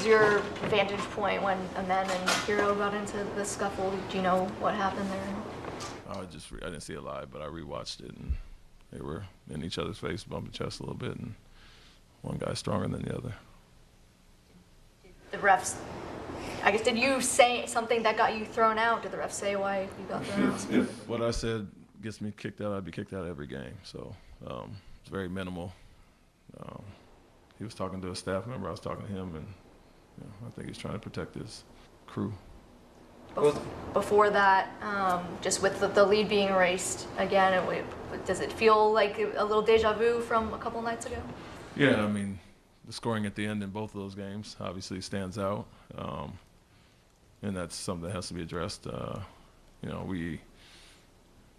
your vantage point when Amen and Hero got into the scuffle? Do you know what happened there? I didn't see it live, but I rewatched it, and they were in each other's face, bumping chests a little bit, and one guy's stronger than the other. The refs, I guess, did you say something that got you thrown out? Did the refs say why you got thrown out? If what I said gets me kicked out, I'd be kicked out every game. So it's very minimal. He was talking to a staff member. I was talking to him, and I think he's trying to protect his crew. Before that, just with the lead being erased again, does it feel like a little deja vu from a couple nights ago? Yeah, I mean, the scoring at the end in both of those games obviously stands out, and that's something that has to be addressed. We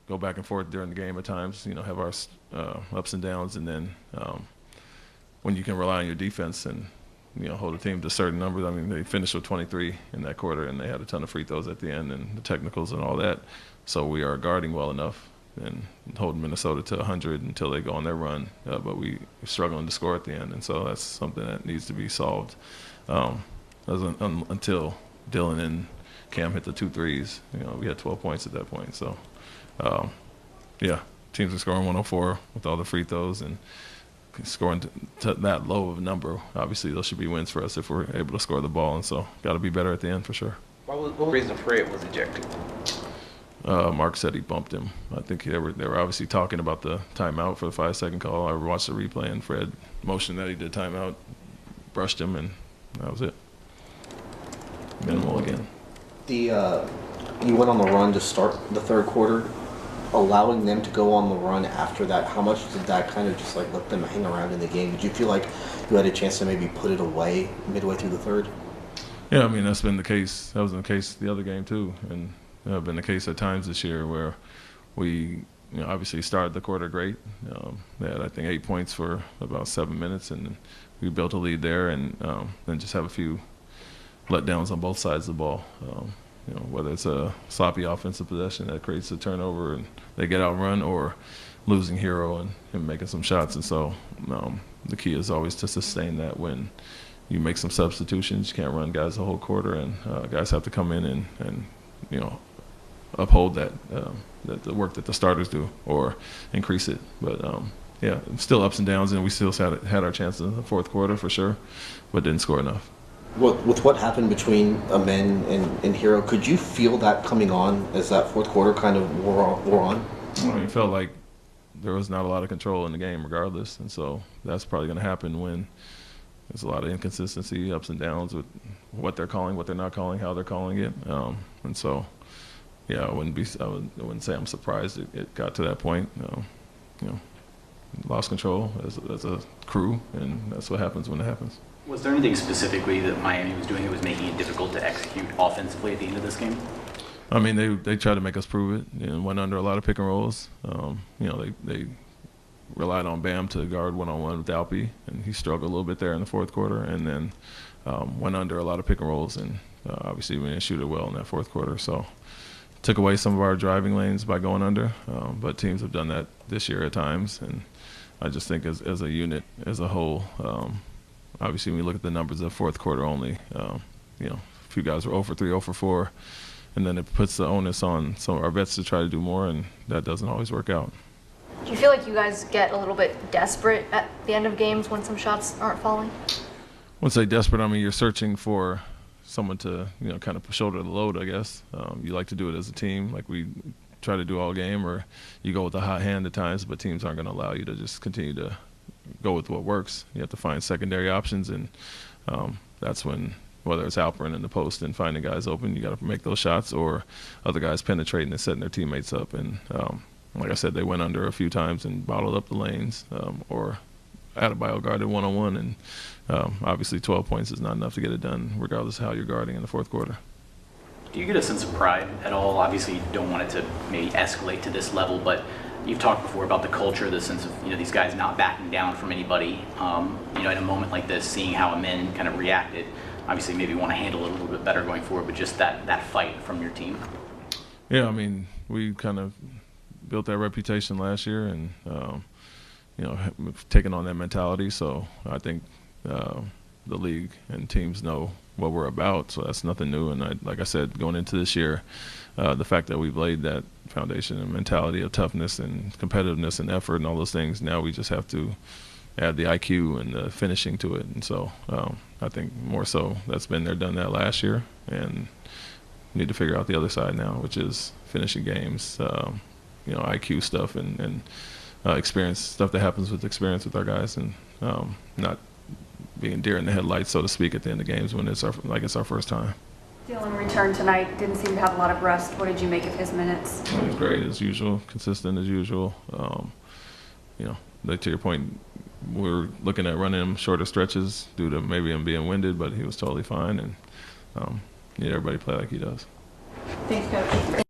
go back and forth during the game at times, have our ups and downs, and then when you can rely on your defense and hold a team to certain numbers. I mean, they finished with 23 in that quarter, and they had a ton of free throws at the end and the technicals and all that. So we are guarding well enough and holding Minnesota to 100 until they go on their run. But we're struggling to score at the end, and so that's something that needs to be solved. Until Dylan and Cam hit the 2 threes, we had 12 points at that point. So, teams are scoring 104 with all the free throws, and scoring to that low of a number, obviously those should be wins for us if we're able to score the ball, and so got to be better at the end for sure. What was the reason Fred was ejected? Mark said he bumped him. I think they were obviously talking about the timeout for the 5-second call. I watched the replay, and Fred motioned that he did timeout, brushed him, and that was it. Minimal again. You went on the run to start the third quarter. Allowing them to go on the run after that, how much did that kind of just like let them hang around in the game? Did you feel like you had a chance to maybe put it away midway through the third? Yeah, I mean, that's been the case. That was the case the other game too, and been the case at times this year where we obviously started the quarter great. They had, I think, 8 points for about 7 minutes, and we built a lead there, and then just have a few letdowns on both sides of the ball. Whether it's a sloppy offensive possession that creates a turnover and they get outrun, or losing Hero and him making some shots. And so the key is always to sustain that when you make some substitutions. You can't run guys the whole quarter, and guys have to come in and uphold that the work that the starters do or increase it. But still ups and downs, and we still had our chances in the fourth quarter for sure, but didn't score enough. With what happened between Amen and Hero, could you feel that coming on as that fourth quarter kind of wore on? It felt like there was not a lot of control in the game regardless, and so that's probably going to happen when there's a lot of inconsistency, ups and downs with what they're calling, what they're not calling, how they're calling it. And so, I wouldn't say I'm surprised it got to that point. Lost control as a crew, and that's what happens when it happens. Was there anything specifically that Miami was doing that was making it difficult to execute offensively at the end of this game? I mean, they tried to make us prove it and went under a lot of pick and rolls. They relied on Bam to guard one-on-one with Alpi, and he struggled a little bit there in the fourth quarter, and then went under a lot of pick and rolls, and obviously we didn't shoot it well in that fourth quarter. So took away some of our driving lanes by going under, but teams have done that this year at times, and I just think as a unit, as a whole, obviously, when you look at the numbers of fourth quarter only, a few guys were 0 for 3, 0 for 4, and then it puts the onus on some of our vets to try to do more, and that doesn't always work out. Do you feel like you guys get a little bit desperate at the end of games when some shots aren't falling? I wouldn't say desperate. I mean, you're searching for someone to, kind of shoulder the load, I guess. You like to do it as a team, like we try to do all game, or you go with a hot hand at times, but teams aren't going to allow you to just continue to go with what works. You have to find secondary options, and that's when, whether it's Alperin in the post and finding guys open, you got to make those shots, or other guys penetrating and setting their teammates up. And like I said, they went under a few times and bottled up the lanes, or Adebayo guarded one-on-one, and obviously 12 points is not enough to get it done, regardless of how you're guarding in the fourth quarter. Do you get a sense of pride at all? Obviously, you don't want it to maybe escalate to this level, but you've talked before about the culture, the sense of these guys not backing down from anybody. In a moment like this, seeing how Amen kind of reacted, obviously maybe want to handle it a little bit better going forward, but just that fight from your team. Yeah, I mean, we kind of built that reputation last year, and taking on that mentality. So I think the league, and teams know what we're about. So that's nothing new. And like I said, going into this year, the fact that we've laid that foundation and mentality of toughness and competitiveness and effort and all those things, now we just have to add the IQ and the finishing to it. And so I think more so that's been there, done that last year, and need to figure out the other side now, which is finishing games, IQ stuff and experience, stuff that happens with experience with our guys, and not being deer in the headlights, so to speak, at the end of games when it's our first time. Dylan returned tonight, didn't seem to have a lot of rest. What did you make of his minutes? It was great as usual, consistent as usual. Like to your point, we're looking at running him shorter stretches due to maybe him being winded, but he was totally fine, and need everybody to play like he does. Thanks, Coach.